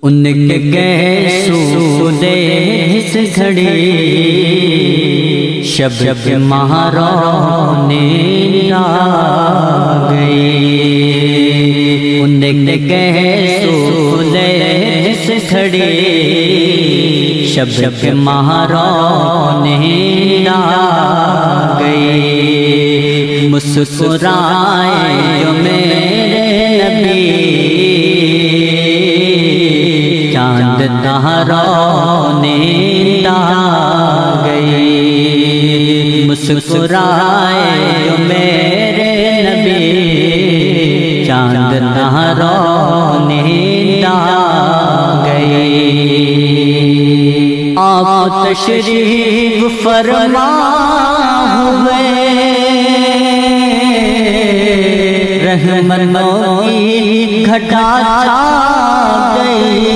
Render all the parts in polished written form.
ان کے گیسودے اس گھڑی شب مہارانے آ گئی، ان کے گیسودے اس گھڑی شب مہارانے آ گئی، مسکرائے جو میرے نبی چاند تارانے آ گئی، مسکرائے جو میرے نبی چاند تارانے آ گئی۔ آپ تشریف فرما ہوئے رحمتوں کی گھٹا چھا گئی،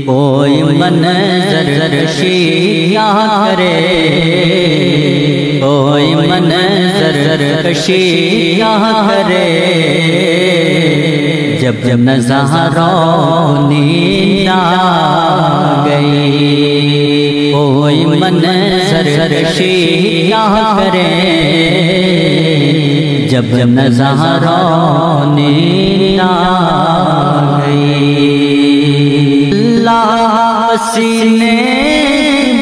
کوئی منظر شیعہ کرے، کوئی منظر شیعہ کرے، جب نظارانی آ گئی، کوئی منظر شیعہ کرے، جب نظارانی آ گئی۔ اللہ سینے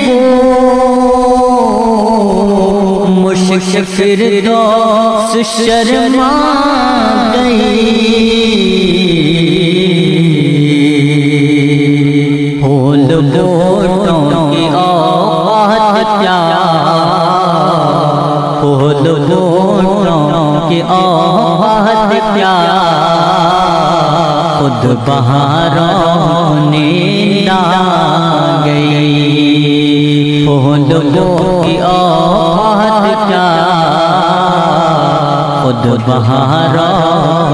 وہ مشک فردوس شرما گئی، پھول بوٹوں کی اوقات کیا، پھول بوٹوں کی اوقات کیا، خود بہارانی آ گئی، پھولوں کی اوقات کیا، خود بہارانی